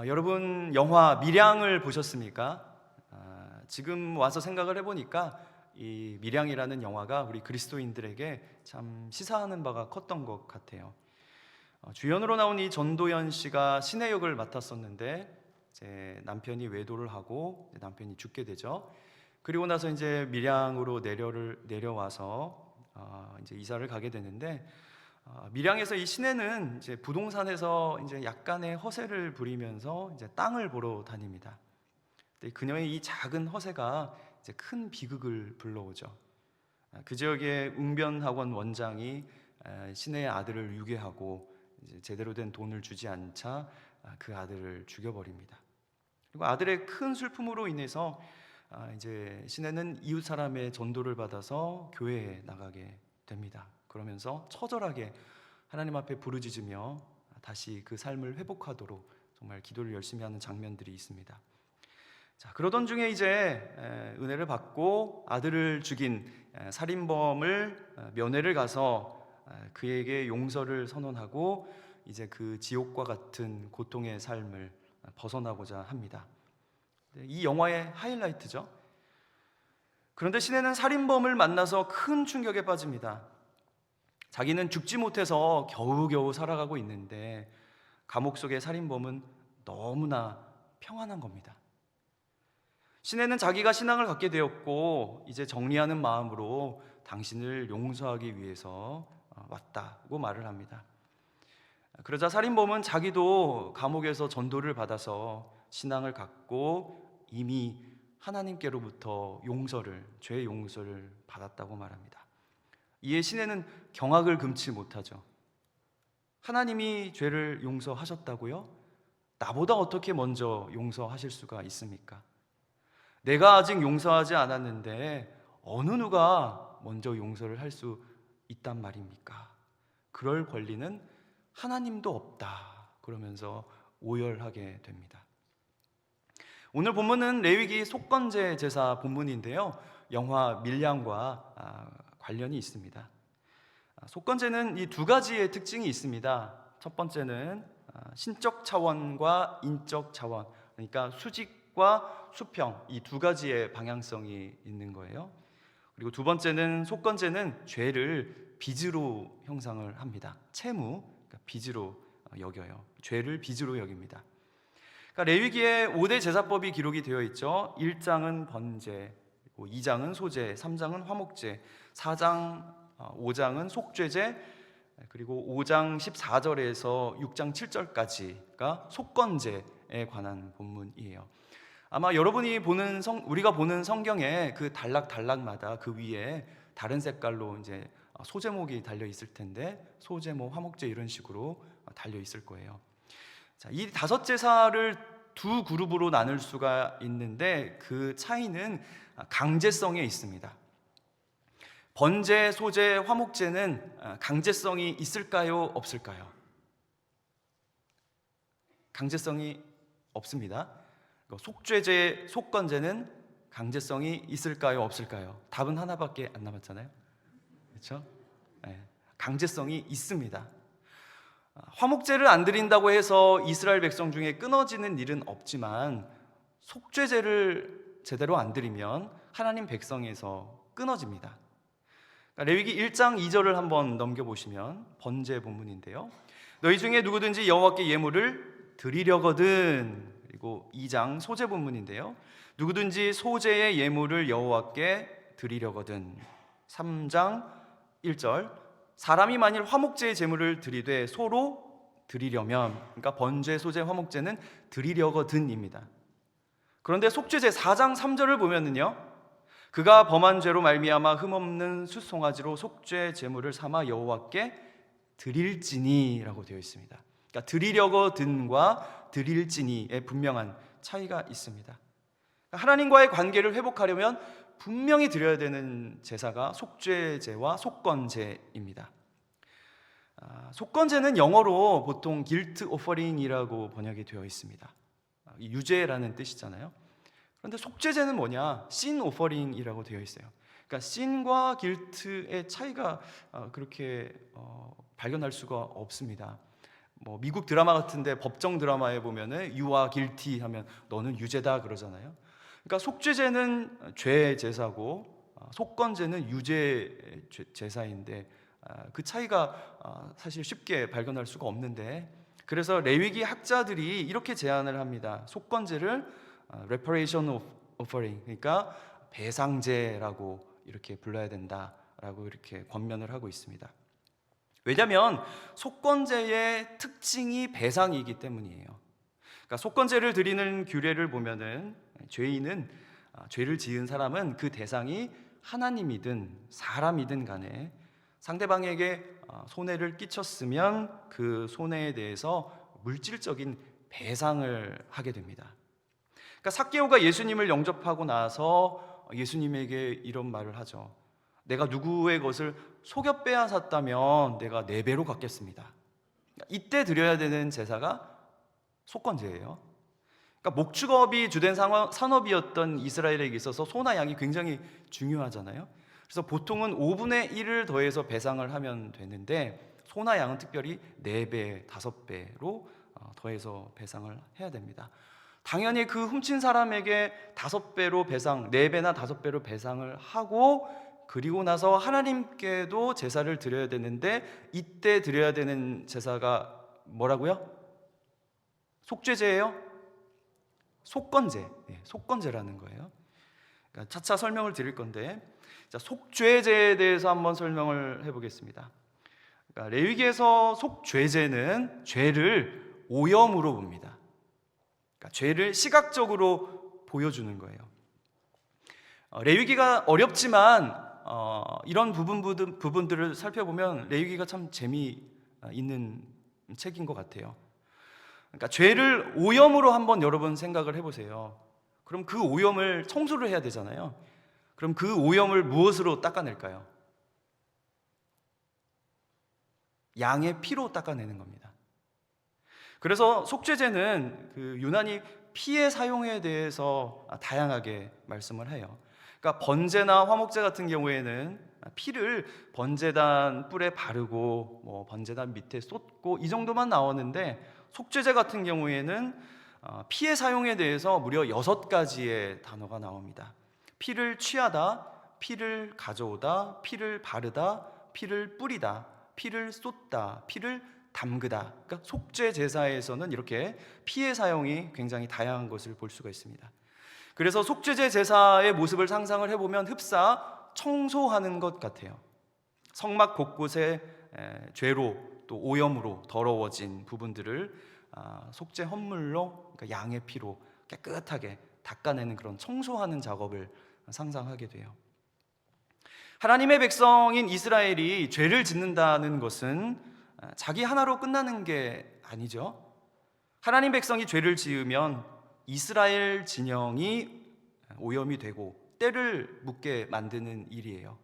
여러분 영화 밀양을 보셨습니까? 지금 와서 생각을 해보니까 이 밀양이라는 영화가 우리 그리스도인들에게 참 시사하는 바가 컸던 것 같아요. 주연으로 나온 이 전도연 씨가 신의 역을 맡았었는데 이제 남편이 외도를 하고 남편이 죽게 되죠. 그리고 나서 이제 밀양으로 내려와서 이제 이사를 가게 되는데, 밀양에서 이 시내는 이제 부동산에서 이제 약간의 허세를 부리면서 이제 땅을 보러 다닙니다. 근데 그녀의 이 작은 허세가 이제 큰 비극을 불러오죠. 그 지역의 웅변학원 원장이 시내의 아들을 유괴하고 이제 제대로 된 돈을 주지 않자 그 아들을 죽여버립니다. 그리고 아들의 큰 슬픔으로 인해서 이제 시내는 이웃 사람의 전도를 받아서 교회에 나가게 됩니다. 그러면서 처절하게 하나님 앞에 부르짖으며 다시 그 삶을 회복하도록 정말 기도를 열심히 하는 장면들이 있습니다. 자, 그러던 중에 이제 은혜를 받고 아들을 죽인 살인범을 면회를 가서 그에게 용서를 선언하고 이제 그 지옥과 같은 고통의 삶을 벗어나고자 합니다. 이 영화의 하이라이트죠. 그런데 시내는 살인범을 만나서 큰 충격에 빠집니다. 자기는 죽지 못해서 겨우겨우 살아가고 있는데 감옥 속의 살인범은 너무나 평안한 겁니다. 시내는 자기가 신앙을 갖게 되었고 이제 정리하는 마음으로 당신을 용서하기 위해서 왔다고 말을 합니다. 그러자 살인범은 자기도 감옥에서 전도를 받아서 신앙을 갖고 이미 하나님께로부터 죄의 용서를 받았다고 말합니다. 이에 시내는 경악을 금치 못하죠. 하나님이 죄를 용서하셨다고요? 나보다 어떻게 먼저 용서하실 수가 있습니까? 내가 아직 용서하지 않았는데 어느 누가 먼저 용서를 할 수 있단 말입니까? 그럴 권리는 하나님도 없다. 그러면서 오열하게 됩니다. 오늘 본문은 레위기 속건제 제사 본문인데요, 영화 밀양과 관련이 있습니다. 속건제는 이 두 가지의 특징이 있습니다. 첫 번째는 신적 차원과 인적 차원, 그러니까 수직과 수평, 이 두 가지의 방향성이 있는 거예요. 그리고 두 번째는 속건제는 죄를 빚으로 형상을 합니다. 채무, 그러니까 빚으로 여겨요. 죄를 빚으로 여깁니다. 그러니까 레위기에 5대 제사법이 기록이 되어 있죠. 1장은 번제, 2장은 소제, 3장은 화목제, 5장은 속죄제, 그리고 5장 14절에서 6장 7절까지가 속건제에 관한 본문이에요. 아마 여러분이 우리가 보는 성경에 그 단락마다 그 위에 다른 색깔로 이제 소제목이 달려 있을 텐데, 소제목, 화목제 이런 식으로 달려 있을 거예요. 자, 이 5제사를 두 그룹으로 나눌 수가 있는데 그 차이는 강제성에 있습니다. 번제, 소제, 화목제는 강제성이 있을까요? 없을까요? 강제성이 없습니다. 속죄제, 속건제는 강제성이 있을까요? 없을까요? 답은 하나밖에 안 남았잖아요. 그렇죠? 네, 강제성이 있습니다. 화목제를 안 드린다고 해서 이스라엘 백성 중에 끊어지는 일은 없지만 속죄제를 제대로 안 드리면 하나님 백성에서 끊어집니다. 레위기 1장 2절을 한번 넘겨보시면 번제 본문인데요, 너희 중에 누구든지 여호와께 예물을 드리려거든. 그리고 2장 소제 본문인데요, 누구든지 소제의 예물을 여호와께 드리려거든. 3장 1절, 사람이 만일 화목제의 제물을 드리되 소로 드리려면, 그러니까 번제, 소제, 화목제는 드리려거든입니다. 그런데 속죄제 4장 3절을 보면은요, 그가 범한 죄로 말미암아 흠없는 숫송아지로 속죄 제물을 삼아 여호와께 드릴지니라고 되어 있습니다. 그러니까 드리려거든과 드릴지니의 분명한 차이가 있습니다. 하나님과의 관계를 회복하려면 분명히 드려야 되는 제사가 속죄제와 속건제입니다. 속건제는 영어로 보통 guilt offering이라고 번역이 되어 있습니다. 유죄라는 뜻이잖아요. 그런데 속죄제는 뭐냐? sin offering이라고 되어 있어요. 그러니까 신과 길트의 차이가 그렇게 발견할 수가 없습니다. 뭐 미국 드라마 같은데 법정 드라마에 보면은 you are guilty 하면 너는 유죄다 그러잖아요. 그러니까 속죄제는 죄 제사고 속건제는 유죄 제사인데 그 차이가 사실 쉽게 발견할 수가 없는데, 그래서 레위기 학자들이 이렇게 제안을 합니다. 속건제를 reparation offering, 그러니까 배상제라고 이렇게 불러야 된다라고 이렇게 권면을 하고 있습니다. 왜냐하면 속건제의 특징이 배상이기 때문이에요. 그러니까 속건제를 드리는 규례를 보면은 죄인은 죄를 지은 사람은 그 대상이 하나님이든 사람이든 간에 상대방에게 손해를 끼쳤으면 그 손해에 대해서 물질적인 배상을 하게 됩니다. 그러니까 삭개오가 예수님을 영접하고 나서 예수님에게 이런 말을 하죠. 내가 누구의 것을 속여 빼앗았다면 내가 4배로 갚겠습니다. 이때 드려야 되는 제사가 속건제예요. 그러니까 목축업이 주된 산업이었던 이스라엘에게 있어서 소나 양이 굉장히 중요하잖아요. 그래서 보통은 5분의 1을 더해서 배상을 하면 되는데 소나 양은 특별히 4배, 5배로 더해서 배상을 해야 됩니다. 당연히 그 훔친 사람에게 5배로 배상, 4배나 5배로 배상을 하고, 그리고 나서 하나님께도 제사를 드려야 되는데 이때 드려야 되는 제사가 뭐라고요? 속죄제예요? 속건제, 속건제라는 거예요. 그러니까 차차 설명을 드릴 건데, 자, 속죄제에 대해서 한번 설명을 해보겠습니다. 그러니까 레위기에서 속죄제는 죄를 오염으로 봅니다. 그러니까 죄를 시각적으로 보여주는 거예요. 레위기가 어렵지만 이런 부분들을 살펴보면 레위기가 참 재미있는 책인 것 같아요. 그러니까 죄를 오염으로 한번 여러분 생각을 해보세요. 그럼 그 오염을 청소를 해야 되잖아요. 그럼 그 오염을 무엇으로 닦아낼까요? 양의 피로 닦아내는 겁니다. 그래서 속죄제는 그 유난히 피의 사용에 대해서 다양하게 말씀을 해요. 그러니까 번제나 화목제 같은 경우에는 피를 번제단 뿔에 바르고 뭐 번제단 밑에 쏟고 이 정도만 나오는데, 속죄제 같은 경우에는 피의 사용에 대해서 무려 6가지의 단어가 나옵니다. 피를 취하다, 피를 가져오다, 피를 바르다, 피를 뿌리다, 피를 쏟다, 피를 담그다. 그러니까 속죄 제사에서는 이렇게 피의 사용이 굉장히 다양한 것을 볼 수가 있습니다. 그래서 속죄제 제사의 모습을 상상을 해보면 흡사 청소하는 것 같아요. 성막 곳곳에 죄로 또 오염으로 더러워진 부분들을 속죄 헌물로, 그러니까 양의 피로 깨끗하게 닦아내는 그런 청소하는 작업을 상상하게 돼요. 하나님의 백성인 이스라엘이 죄를 짓는다는 것은 자기 하나로 끝나는 게 아니죠. 하나님 백성이 죄를 지으면 이스라엘 진영이 오염이 되고 때를 묻게 만드는 일이에요.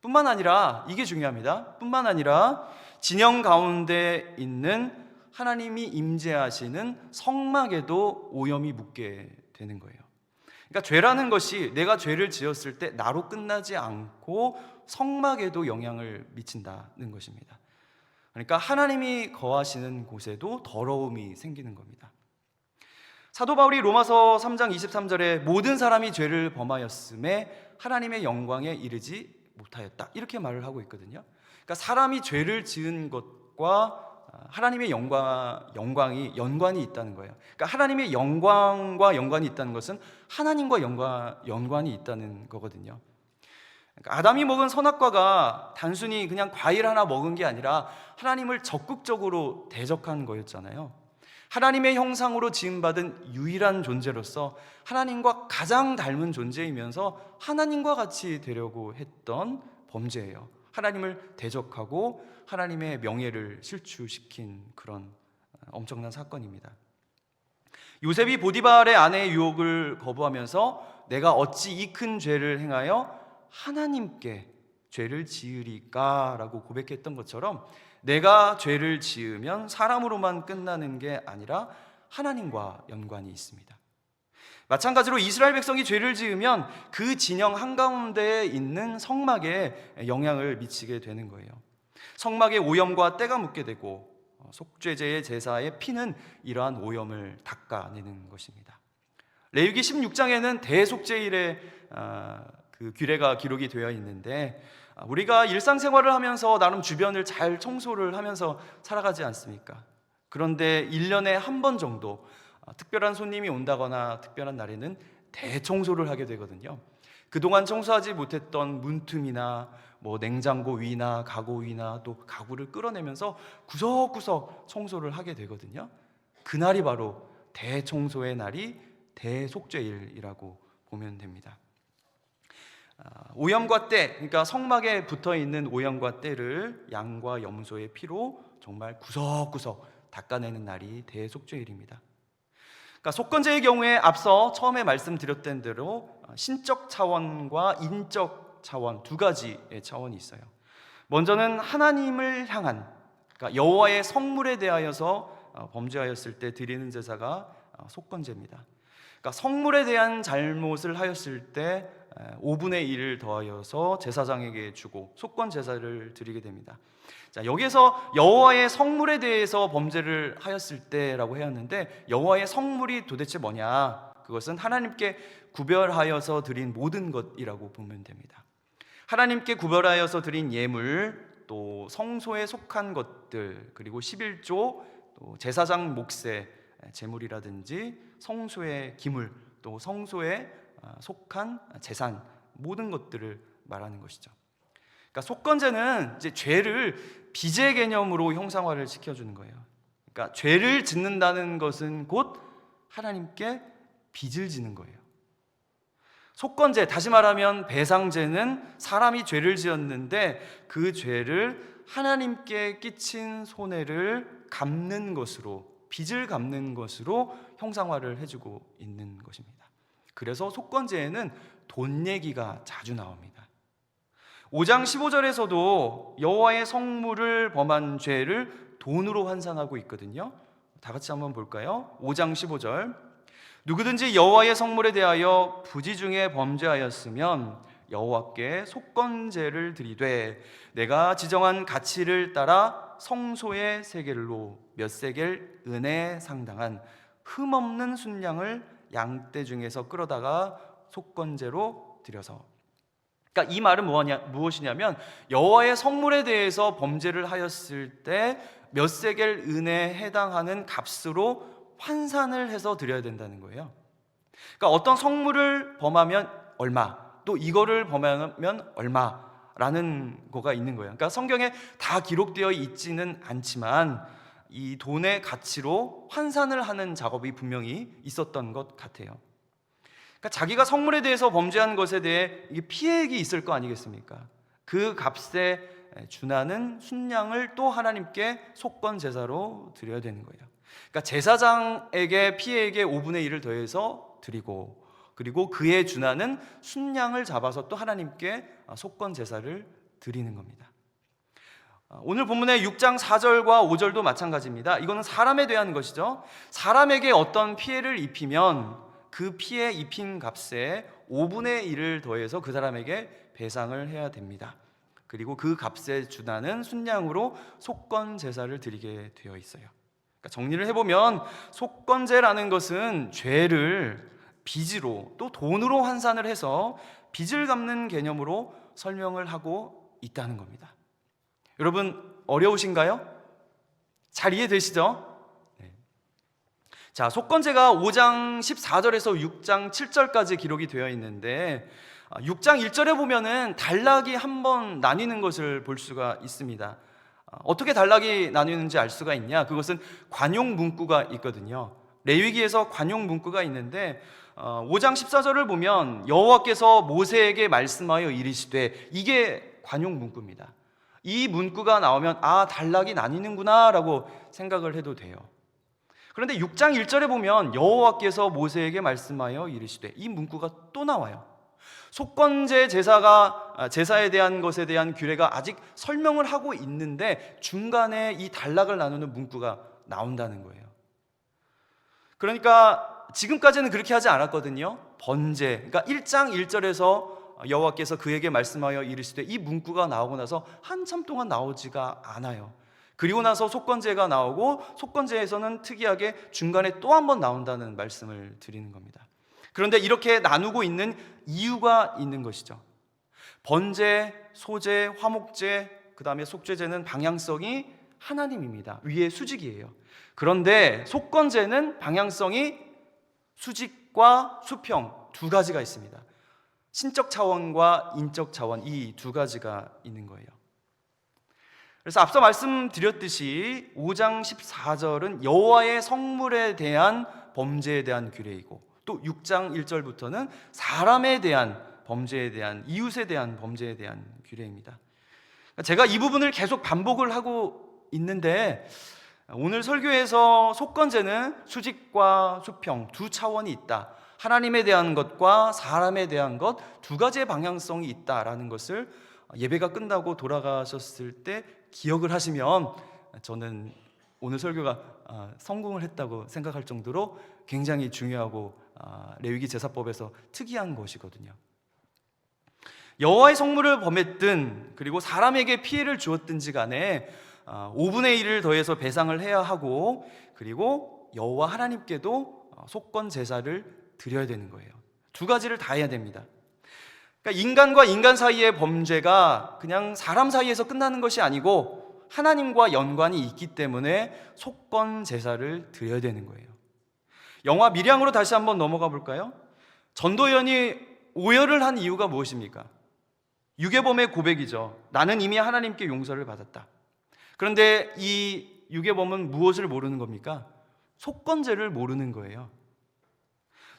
뿐만 아니라, 이게 중요합니다. 뿐만 아니라 진영 가운데 있는 하나님이 임재하시는 성막에도 오염이 묻게 되는 거예요. 그러니까 죄라는 것이 내가 죄를 지었을 때 나로 끝나지 않고 성막에도 영향을 미친다는 것입니다. 그러니까 하나님이 거하시는 곳에도 더러움이 생기는 겁니다. 사도 바울이 로마서 3장 23절에 모든 사람이 죄를 범하였음에 하나님의 영광에 이르지 못하였다, 이렇게 말을 하고 있거든요. 그러니까 사람이 죄를 지은 것과 하나님의 영광이 연관이 있다는 거예요. 그러니까 하나님의 영광과 연관이 있다는 것은 하나님과 연관이 있다는 거거든요. 그러니까 아담이 먹은 선악과가 단순히 그냥 과일 하나 먹은 게 아니라 하나님을 적극적으로 대적한 거였잖아요. 하나님의 형상으로 지음받은 유일한 존재로서 하나님과 가장 닮은 존재이면서 하나님과 같이 되려고 했던 범죄예요. 하나님을 대적하고 하나님의 명예를 실추시킨 그런 엄청난 사건입니다. 요셉이 보디발의 아내의 유혹을 거부하면서 내가 어찌 이 큰 죄를 행하여 하나님께 죄를 지으리까 라고 고백했던 것처럼, 내가 죄를 지으면 사람으로만 끝나는 게 아니라 하나님과 연관이 있습니다. 마찬가지로 이스라엘 백성이 죄를 지으면 그 진영 한가운데에 있는 성막에 영향을 미치게 되는 거예요. 성막에 오염과 때가 묻게 되고 속죄제의 제사의 피는 이러한 오염을 닦아내는 것입니다. 레위기 16장에는 대속죄일의 그 규례가 기록이 되어 있는데, 우리가 일상생활을 하면서 나름 주변을 잘 청소를 하면서 살아가지 않습니까? 그런데 1년에 한 번 정도 특별한 손님이 온다거나 특별한 날에는 대청소를 하게 되거든요. 그동안 청소하지 못했던 문틈이나 냉장고 위나 가구 위나 또 가구를 끌어내면서 구석구석 청소를 하게 되거든요. 그날이 바로 대청소의 날이 대속죄일이라고 보면 됩니다. 오염과 때, 그러니까 성막에 붙어있는 오염과 때를 양과 염소의 피로 정말 구석구석 닦아내는 날이 대속죄일입니다. 그러니까 속건제의 경우에 앞서 처음에 말씀드렸던 대로 신적 차원과 인적 차원 두 가지의 차원이 있어요. 먼저는 하나님을 향한, 그러니까 여호와의 성물에 대하여서 범죄하였을 때 드리는 제사가 속건제입니다. 그러니까 성물에 대한 잘못을 하였을 때 5분의 1을 더하여서 제사장에게 주고 속건 제사를 드리게 됩니다. 자, 여기서 여호와의 성물에 대해서 범죄를 하였을 때라고 해왔는데, 여호와의 성물이 도대체 뭐냐? 그것은 하나님께 구별하여서 드린 모든 것이라고 보면 됩니다. 하나님께 구별하여서 드린 예물, 또 성소에 속한 것들, 그리고 11조, 또 제사장 몫의 제물이라든지 성소의 기물, 또 성소에 속한 재산, 모든 것들을 말하는 것이죠. 그러니까 속건제는 이제 죄를 빚의 개념으로 형상화를 시켜주는 거예요. 그러니까 죄를 짓는다는 것은 곧 하나님께 빚을 지는 거예요. 속건제, 다시 말하면 배상제는 사람이 죄를 지었는데 그 죄를 하나님께 끼친 손해를 갚는 것으로, 빚을 갚는 것으로 형상화를 해주고 있는 것입니다. 그래서 속건제에는 돈 얘기가 자주 나옵니다. 5장 15절에서도 여호와의 성물을 범한 죄를 돈으로 환산하고 있거든요. 다 같이 한번 볼까요? 5장 15절. 누구든지 여호와의 성물에 대하여 부지 중에 범죄하였으면 여호와께 속건제를 드리되 내가 지정한 가치를 따라 성소의 세겔로 몇 세겔 은에 상당한 흠없는 순양을 양떼 중에서 끌어다가 속건제로 드려서. 그러니까 이 말은 무엇이냐면 여호와의 성물에 대해서 범죄를 하였을 때 몇 세겔 은에 해당하는 값으로 환산을 해서 드려야 된다는 거예요. 그러니까 어떤 성물을 범하면 얼마, 또 이거를 범하면 얼마라는 거가 있는 거예요. 그러니까 성경에 다 기록되어 있지는 않지만 이 돈의 가치로 환산을 하는 작업이 분명히 있었던 것 같아요. 그러니까 자기가 성물에 대해서 범죄한 것에 대해 이게 피해액이 있을 거 아니겠습니까? 그 값에 준하는 순양을 또 하나님께 속건 제사로 드려야 되는 거예요. 그러니까 제사장에게 피해액의 5분의 1을 더해서 드리고, 그리고 그에 준하는 순양을 잡아서 또 하나님께 속건 제사를 드리는 겁니다. 오늘 본문의 6장 4절과 5절도 마찬가지입니다. 이거는 사람에 대한 것이죠. 사람에게 어떤 피해를 입히면 그 피해 입힌 값에 5분의 1을 더해서 그 사람에게 배상을 해야 됩니다. 그리고 그 값에 준하는 순양으로 속건 제사를 드리게 되어 있어요. 그러니까 정리를 해보면 속건제라는 것은 죄를 빚으로 또 돈으로 환산을 해서 빚을 갚는 개념으로 설명을 하고 있다는 겁니다. 여러분 어려우신가요? 잘 이해되시죠? 네. 자, 속건제가 5장 14절에서 6장 7절까지 기록이 되어 있는데 6장 1절에 보면은 단락이 한 번 나뉘는 것을 볼 수가 있습니다. 어떻게 단락이 나뉘는지 알 수가 있냐? 그것은 관용 문구가 있거든요. 레위기에서 관용 문구가 있는데 5장 14절을 보면 여호와께서 모세에게 말씀하여 이르시되, 이게 관용 문구입니다. 이 문구가 나오면 단락이 나뉘는구나 라고 생각을 해도 돼요. 그런데 6장 1절에 보면 여호와께서 모세에게 말씀하여 이르시되, 이 문구가 또 나와요. 속건제 제사에 대한 것에 대한 규례가 아직 설명을 하고 있는데 중간에 이 단락을 나누는 문구가 나온다는 거예요. 그러니까 지금까지는 그렇게 하지 않았거든요. 번제, 그러니까 1장 1절에서 여호와께서 그에게 말씀하여 이르시되, 이 문구가 나오고 나서 한참 동안 나오지가 않아요. 그리고 나서 속건제가 나오고, 속건제에서는 특이하게 중간에 또 한 번 나온다는 말씀을 드리는 겁니다. 그런데 이렇게 나누고 있는 이유가 있는 것이죠. 번제, 소제, 화목제, 그 다음에 속죄제는 방향성이 하나님입니다. 위의 수직이에요. 그런데 속건제는 방향성이 수직과 수평 두 가지가 있습니다. 신적 차원과 인적 차원, 이 두 가지가 있는 거예요. 그래서 앞서 말씀드렸듯이 5장 14절은 여호와의 성물에 대한 범죄에 대한 규례이고, 또 6장 1절부터는 사람에 대한 범죄에 대한, 이웃에 대한 범죄에 대한 규례입니다. 제가 이 부분을 계속 반복을 하고 있는데, 오늘 설교에서 속건제는 수직과 수평 두 차원이 있다, 하나님에 대한 것과 사람에 대한 것 두 가지의 방향성이 있다라는 것을 예배가 끝나고 돌아가셨을 때 기억을 하시면 저는 오늘 설교가 성공을 했다고 생각할 정도로 굉장히 중요하고 레위기 제사법에서 특이한 것이거든요. 여호와의 성물을 범했든 그리고 사람에게 피해를 주었든지 간에 5분의 1을 더해서 배상을 해야 하고, 그리고 여호와 하나님께도 속건 제사를 드려야 되는 거예요. 두 가지를 다 해야 됩니다. 그러니까 인간과 인간 사이의 범죄가 그냥 사람 사이에서 끝나는 것이 아니고 하나님과 연관이 있기 때문에 속건 제사를 드려야 되는 거예요. 영화 밀양으로 다시 한번 넘어가 볼까요? 전도연이 오열을 한 이유가 무엇입니까? 유괴범의 고백이죠. 나는 이미 하나님께 용서를 받았다. 그런데 이 유괴범은 무엇을 모르는 겁니까? 속건제를 모르는 거예요.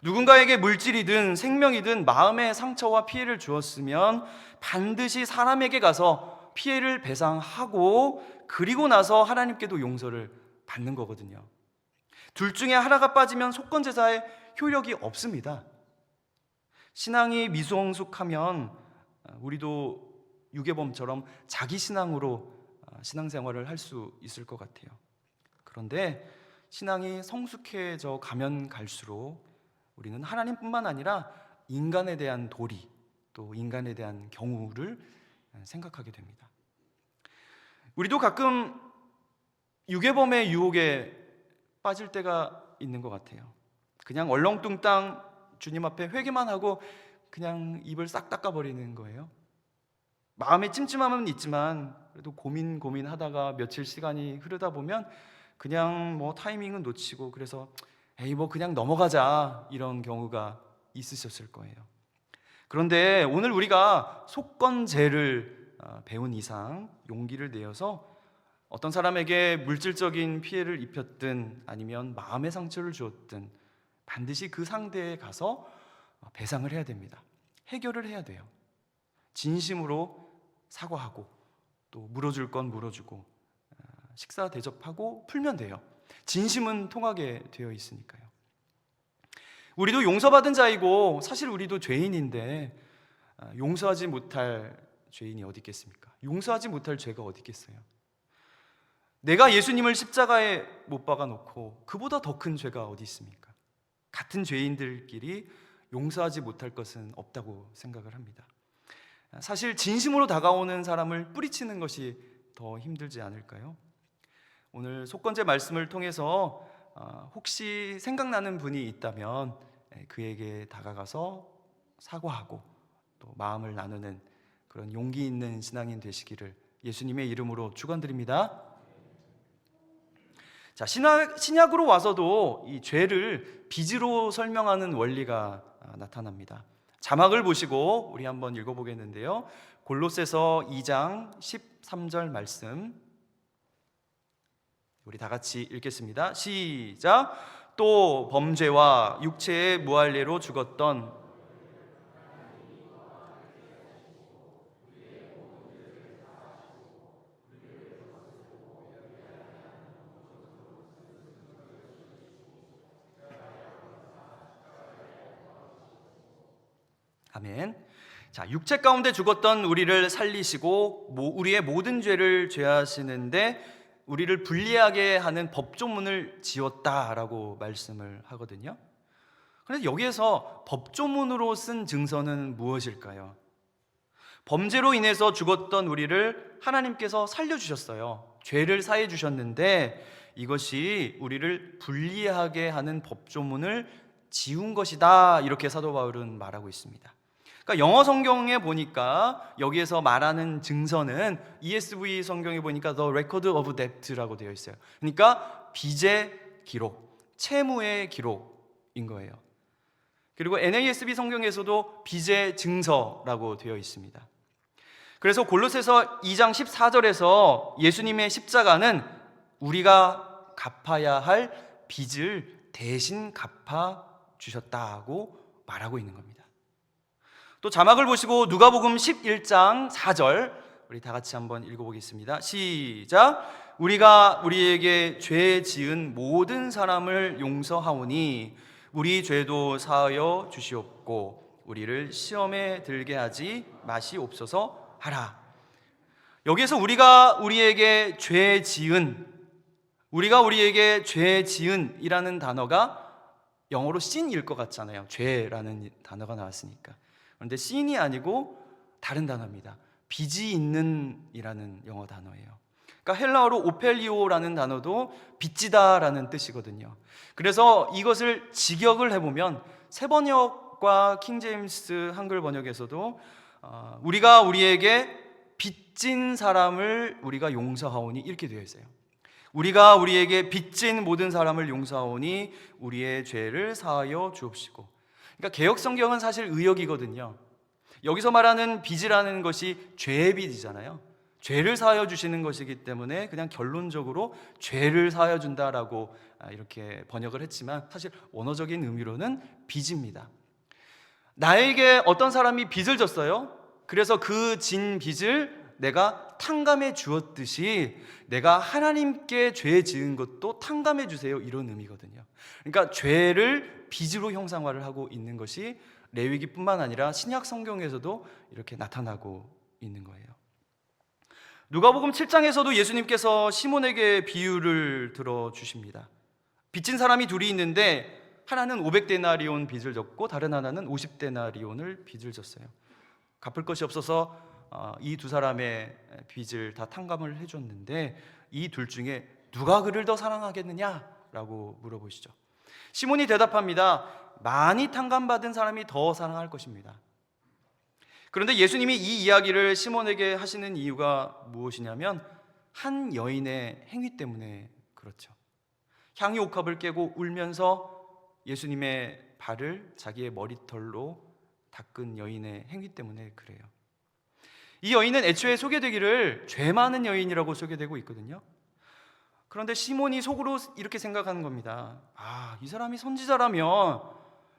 누군가에게 물질이든 생명이든 마음의 상처와 피해를 주었으면 반드시 사람에게 가서 피해를 배상하고, 그리고 나서 하나님께도 용서를 받는 거거든요. 둘 중에 하나가 빠지면 속건제사의 효력이 없습니다. 신앙이 미성숙하면 우리도 유괴범처럼 자기 신앙으로 신앙생활을 할 수 있을 것 같아요. 그런데 신앙이 성숙해져 가면 갈수록 우리는 하나님뿐만 아니라 인간에 대한 도리, 또 인간에 대한 경우를 생각하게 됩니다. 우리도 가끔 유괴범의 유혹에 빠질 때가 있는 것 같아요. 그냥 얼렁뚱땅 주님 앞에 회개만 하고 그냥 입을 싹 닦아버리는 거예요. 마음에 찜찜함은 있지만 그래도 고민하다가 며칠 시간이 흐르다 보면 그냥 뭐 타이밍은 놓치고, 그래서 에이 뭐 그냥 넘어가자, 이런 경우가 있으셨을 거예요. 그런데 오늘 우리가 속건제를 배운 이상 용기를 내어서 어떤 사람에게 물질적인 피해를 입혔든 아니면 마음의 상처를 주었든 반드시 그 상대에 가서 배상을 해야 됩니다. 해결을 해야 돼요. 진심으로 사과하고, 또 물어줄 건 물어주고, 식사 대접하고 풀면 돼요. 진심은 통하게 되어 있으니까요. 우리도 용서받은 자이고 사실 우리도 죄인인데 용서하지 못할 죄인이 어디 있겠습니까? 용서하지 못할 죄가 어디 있겠어요? 내가 예수님을 십자가에 못 박아놓고 그보다 더 큰 죄가 어디 있습니까? 같은 죄인들끼리 용서하지 못할 것은 없다고 생각을 합니다. 사실 진심으로 다가오는 사람을 뿌리치는 것이 더 힘들지 않을까요? 오늘 속건제 말씀을 통해서 혹시 생각나는 분이 있다면 그에게 다가가서 사과하고 또 마음을 나누는 그런 용기 있는 신앙인 되시기를 예수님의 이름으로 축원드립니다. 자, 신약으로 와서도 이 죄를 빚으로 설명하는 원리가 나타납니다. 자막을 보시고 우리 한번 읽어보겠는데요. 골로새서 2장 13절 말씀 우리 다 같이 읽겠습니다. 시작. 또 범죄와 육체의 무할례로 죽었던 아멘. 자, 육체 가운데 죽었던 우리를 살리시고 우리의 모든 죄를 죄하시는데 우리를 불리하게 하는 법조문을 지었다라고 말씀을 하거든요. 그런데 여기에서 법조문으로 쓴 증서는 무엇일까요? 범죄로 인해서 죽었던 우리를 하나님께서 살려주셨어요. 죄를 사해 주셨는데 이것이 우리를 불리하게 하는 법조문을 지운 것이다, 이렇게 사도 바울은 말하고 있습니다. 그러니까 영어 성경에 보니까 여기에서 말하는 증서는 ESV 성경에 보니까 The Record of Debt라고 되어 있어요. 그러니까 빚의 기록, 채무의 기록인 거예요. 그리고 NASB 성경에서도 빚의 증서라고 되어 있습니다. 그래서 골로새서 2장 14절에서 예수님의 십자가는 우리가 갚아야 할 빚을 대신 갚아 주셨다고 말하고 있는 겁니다. 또 자막을 보시고 누가복음 11장 4절 우리 다 같이 한번 읽어보겠습니다. 시작. 우리가 우리에게 죄 지은 모든 사람을 용서하오니 우리 죄도 사하여 주시옵고 우리를 시험에 들게 하지 마시옵소서 하라. 여기에서 우리가 우리에게 죄 지은이라는 단어가 영어로 sin일 것 같잖아요. 죄라는 단어가 나왔으니까. 그런데 sin이 아니고 다른 단어입니다. 빚이 있는 이라는 영어 단어예요. 그러니까 헬라어로 오펠리오라는 단어도 빚지다라는 뜻이거든요. 그래서 이것을 직역을 해보면 새번역과 킹제임스 한글 번역에서도 우리가 우리에게 빚진 사람을 우리가 용서하오니 이렇게 되어 있어요. 우리가 우리에게 빚진 모든 사람을 용서하오니 우리의 죄를 사하여 주옵시고. 그러니까 개역 성경은 사실 의역이거든요. 여기서 말하는 빚이라는 것이 죄의 빚이잖아요. 죄를 사하여 주시는 것이기 때문에 그냥 결론적으로 죄를 사하여 준다라고 이렇게 번역을 했지만 사실 원어적인 의미로는 빚입니다. 나에게 어떤 사람이 빚을 졌어요. 그래서 그 진 빚을 내가 탕감해 주었듯이 내가 하나님께 죄 지은 것도 탕감해 주세요, 이런 의미거든요. 그러니까 죄를 빚으로 형상화를 하고 있는 것이 레위기뿐만 아니라 신약 성경에서도 이렇게 나타나고 있는 거예요. 누가복음 7장에서도 예수님께서 시몬에게 비유를 들어주십니다. 빚진 사람이 둘이 있는데 하나는 500데나리온 빚을 졌고 다른 하나는 50데나리온을 빚을 졌어요. 갚을 것이 없어서 이 두 사람의 빚을 다 탕감을 해줬는데 이 둘 중에 누가 그를 더 사랑하겠느냐라고 물어보시죠. 시몬이 대답합니다. 많이 탕감받은 사람이 더 사랑할 것입니다. 그런데 예수님이 이 이야기를 시몬에게 하시는 이유가 무엇이냐면 한 여인의 행위 때문에 그렇죠. 향유 옥합을 깨고 울면서 예수님의 발을 자기의 머리털로 닦은 여인의 행위 때문에 그래요. 이 여인은 애초에 소개되기를 죄 많은 여인이라고 소개되고 있거든요. 그런데 시몬이 속으로 이렇게 생각하는 겁니다. 이 사람이 선지자라면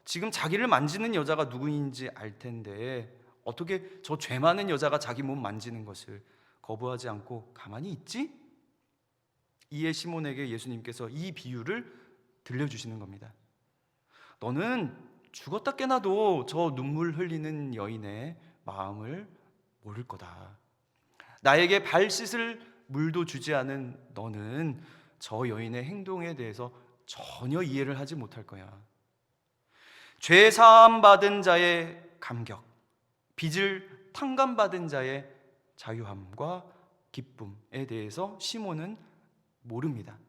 지금 자기를 만지는 여자가 누구인지 알 텐데 어떻게 저 죄 많은 여자가 자기 몸 만지는 것을 거부하지 않고 가만히 있지? 이에 시몬에게 예수님께서 이 비유를 들려주시는 겁니다. 너는 죽었다 깨나도 저 눈물 흘리는 여인의 마음을 모를 거다. 나에게 발 씻을 물도 주지 않은 너는 저 여인의 행동에 대해서 전혀 이해를 하지 못할 거야. 죄 사함 받은 자의 감격, 빚을 탕감받은 자의 자유함과 기쁨에 대해서 시몬은 모릅니다.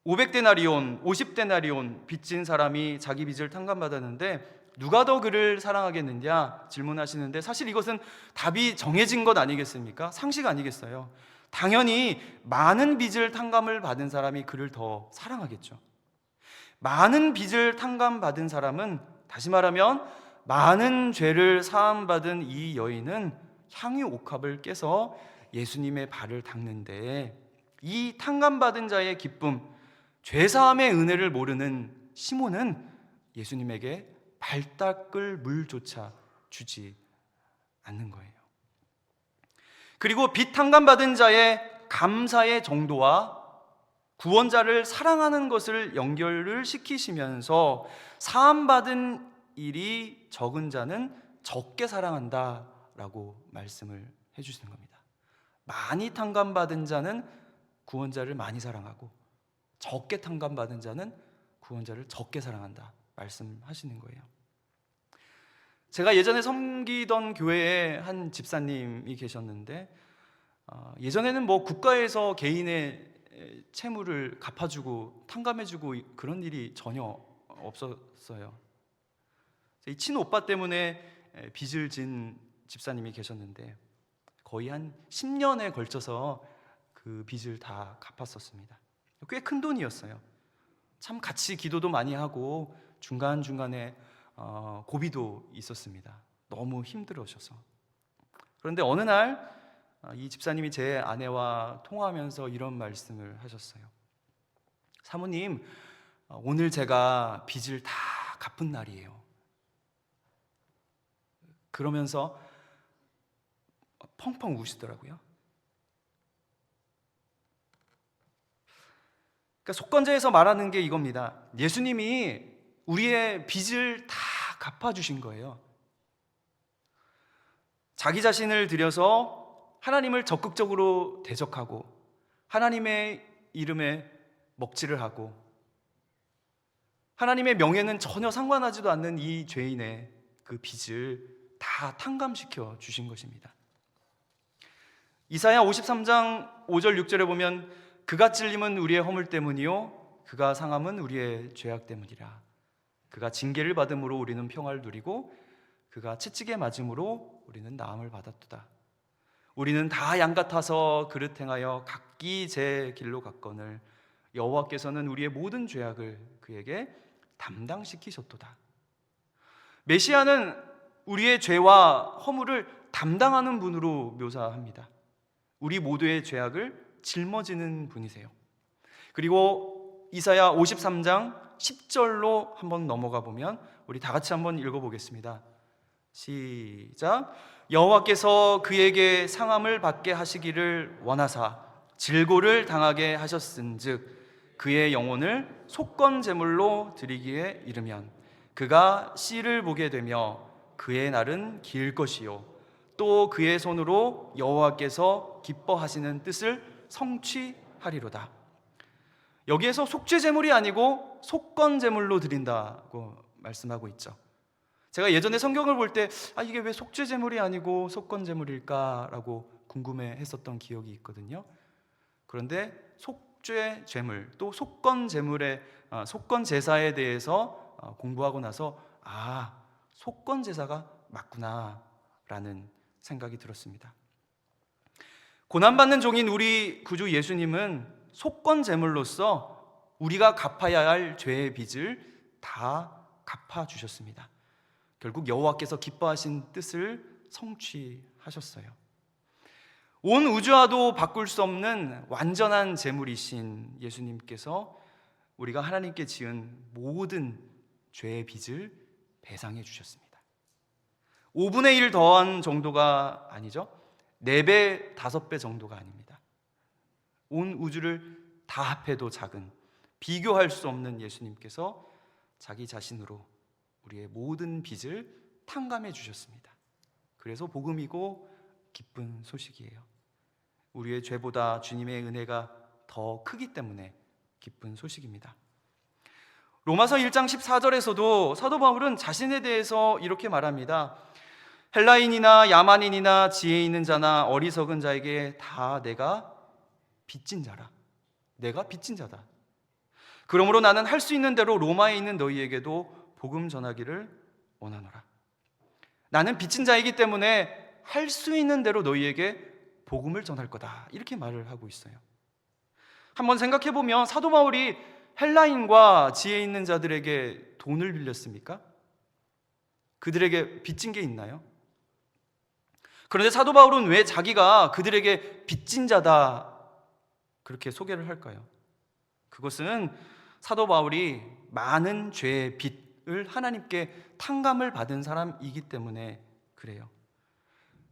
500데나리온, 50데나리온 빚진 사람이 자기 빚을 탕감받았는데 누가 더 그를 사랑하겠느냐 질문하시는데 사실 이것은 답이 정해진 것 아니겠습니까? 상식 아니겠어요? 당연히 많은 빚을 탕감을 받은 사람이 그를 더 사랑하겠죠. 많은 빚을 탕감받은 사람은, 다시 말하면 많은 죄를 사함받은 이 여인은 향유 옥합을 깨서 예수님의 발을 닦는데 이 탕감받은 자의 기쁨, 죄사함의 은혜를 모르는 시몬은 예수님에게 발 닦을 물조차 주지 않는 거예요. 그리고 빚 탕감받은 자의 감사의 정도와 구원자를 사랑하는 것을 연결을 시키시면서 사함받은 일이 적은 자는 적게 사랑한다라고 말씀을 해주시는 겁니다. 많이 탕감받은 자는 구원자를 많이 사랑하고 적게 탕감받은 자는 구원자를 적게 사랑한다. 말씀하시는 거예요. 제가 예전에 섬기던 교회에 한 집사님이 계셨는데 예전에는 뭐 국가에서 개인의 채무를 갚아주고 탕감해주고 그런 일이 전혀 없었어요. 이 친오빠 때문에 빚을 진 집사님이 계셨는데 거의 한 10년에 걸쳐서 그 빚을 다 갚았었습니다. 꽤 큰 돈이었어요. 참 같이 기도도 많이 하고 중간중간에 고비도 있었습니다. 너무 힘들으셔서. 그런데 어느 날 이 집사님이 제 아내와 통화하면서 이런 말씀을 하셨어요. 사모님, 오늘 제가 빚을 다 갚은 날이에요. 그러면서 펑펑 우시더라고요. 그러니까 속건제에서 말하는 게 이겁니다. 예수님이 우리의 빚을 다 갚아주신 거예요. 자기 자신을 들여서 하나님을 적극적으로 대적하고 하나님의 이름에 먹칠을 하고 하나님의 명예는 전혀 상관하지도 않는 이 죄인의 그 빚을 다 탕감시켜 주신 것입니다. 이사야 53장 5절 6절에 보면 그가 찔림은 우리의 허물 때문이요 그가 상함은 우리의 죄악 때문이라. 그가 징계를 받음으로 우리는 평화를 누리고 그가 채찍에 맞음으로 우리는 나음을 받았도다. 우리는 다 양 같아서 그릇 행하여 각기 제 길로 갔거늘 여호와께서는 우리의 모든 죄악을 그에게 담당시키셨도다. 메시아는 우리의 죄와 허물을 담당하는 분으로 묘사합니다. 우리 모두의 죄악을 짊어지는 분이세요. 그리고 이사야 53장 10절로 한번 넘어가 보면 우리 다 같이 한번 읽어보겠습니다. 시작. 여호와께서 그에게 상함을 받게 하시기를 원하사 질고를 당하게 하셨은즉 그의 영혼을 속건 제물로 드리기에 이르면 그가 씨를 보게 되며 그의 날은 길 것이요 또 그의 손으로 여호와께서 기뻐하시는 뜻을 성취하리로다. 여기에서 속죄 제물이 아니고 속건 제물로 드린다고 말씀하고 있죠. 제가 예전에 성경을 볼 때 이게 왜 속죄 제물이 아니고 속건 제물일까라고 궁금해했었던 기억이 있거든요. 그런데 속죄 제물 또 속건 제물의 속건 제사에 대해서 공부하고 나서 속건 제사가 맞구나라는 생각이 들었습니다. 고난받는 종인 우리 구주 예수님은 속건 제물로서 우리가 갚아야 할 죄의 빚을 다 갚아주셨습니다. 결국 여호와께서 기뻐하신 뜻을 성취하셨어요. 온 우주와도 바꿀 수 없는 완전한 제물이신 예수님께서 우리가 하나님께 지은 모든 죄의 빚을 배상해 주셨습니다. 5분의 1 더한 정도가 아니죠. 4배, 5배 정도가 아닙니다. 온 우주를 다 합해도 작은, 비교할 수 없는 예수님께서 자기 자신으로 우리의 모든 빚을 탕감해 주셨습니다. 그래서 복음이고 기쁜 소식이에요. 우리의 죄보다 주님의 은혜가 더 크기 때문에 기쁜 소식입니다. 로마서 1장 14절에서도 사도 바울은 자신에 대해서 이렇게 말합니다. 헬라인이나 야만인이나 지혜 있는 자나 어리석은 자에게 다 내가 빚진 자라. 내가 빚진 자다. 그러므로 나는 할 수 있는 대로 로마에 있는 너희에게도 복음 전하기를 원하노라. 나는 빚진 자이기 때문에 할 수 있는 대로 너희에게 복음을 전할 거다. 이렇게 말을 하고 있어요. 한번 생각해 보면 사도 바울이 헬라인과 지혜 있는 자들에게 돈을 빌렸습니까? 그들에게 빚진 게 있나요? 그런데 사도 바울은 왜 자기가 그들에게 빚진 자다 그렇게 소개를 할까요? 그것은 사도 바울이 많은 죄의 빚을 하나님께 탕감을 받은 사람이기 때문에 그래요.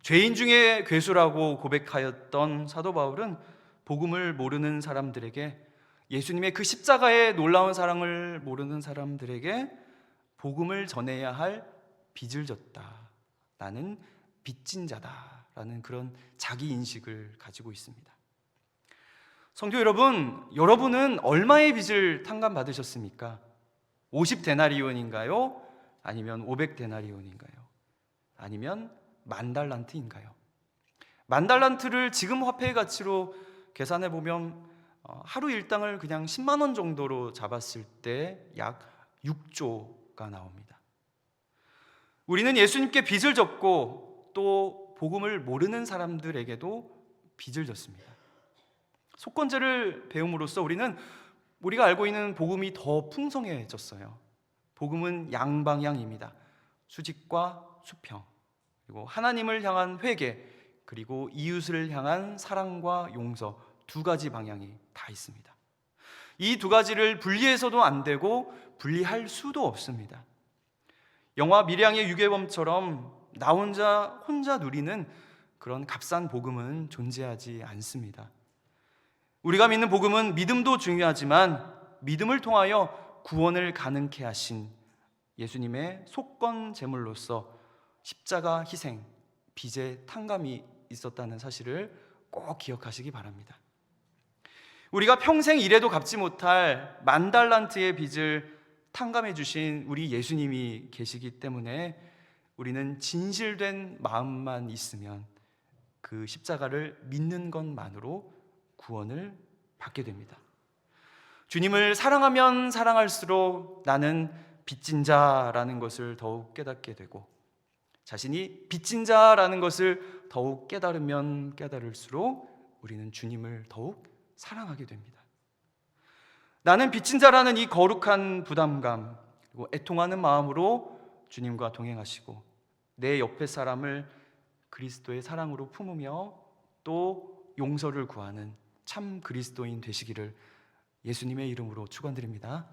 죄인 중에 괴수라고 고백하였던 사도 바울은 복음을 모르는 사람들에게, 예수님의 그 십자가의 놀라운 사랑을 모르는 사람들에게 복음을 전해야 할 빚을 졌다. 나는 빚진 자다라는 그런 자기 인식을 가지고 있습니다. 성도 여러분, 여러분은 얼마의 빚을 탕감받으셨습니까? 50데나리온인가요? 아니면 500데나리온인가요? 아니면 10,000달란트인가요? 10,000달란트를 지금 화폐의 가치로 계산해 보면 하루 일당을 그냥 10만 원 정도로 잡았을 때 약 6조가 나옵니다. 우리는 예수님께 빚을 졌고 또 복음을 모르는 사람들에게도 빚을 졌습니다. 속건제를 배움으로써 우리가 알고 있는 복음이 더 풍성해졌어요. 복음은 양방향입니다. 수직과 수평, 그리고 하나님을 향한 회개, 그리고 이웃을 향한 사랑과 용서, 두 가지 방향이 다 있습니다. 이 두 가지를 분리해서도 안 되고 분리할 수도 없습니다. 영화 미량의 유괴범처럼 나 혼자 누리는 그런 값싼 복음은 존재하지 않습니다. 우리가 믿는 복음은 믿음도 중요하지만 믿음을 통하여 구원을 가능케 하신 예수님의 속건 제물로서 십자가 희생, 빚의 탕감이 있었다는 사실을 꼭 기억하시기 바랍니다. 우리가 평생 일해도 갚지 못할 10,000달란트의 빚을 탕감해 주신 우리 예수님이 계시기 때문에 우리는 진실된 마음만 있으면 그 십자가를 믿는 것만으로 구원을 받게 됩니다. 주님을 사랑하면 사랑할수록 나는 빚진 자라는 것을 더욱 깨닫게 되고, 자신이 빚진 자라는 것을 더욱 깨달으면 깨달을수록 우리는 주님을 더욱 사랑하게 됩니다. 나는 빚진 자라는 이 거룩한 부담감, 그리고 애통하는 마음으로 주님과 동행하시고 내 옆에 사람을 그리스도의 사랑으로 품으며 또 용서를 구하는 참 그리스도인 되시기를 예수님의 이름으로 축원드립니다.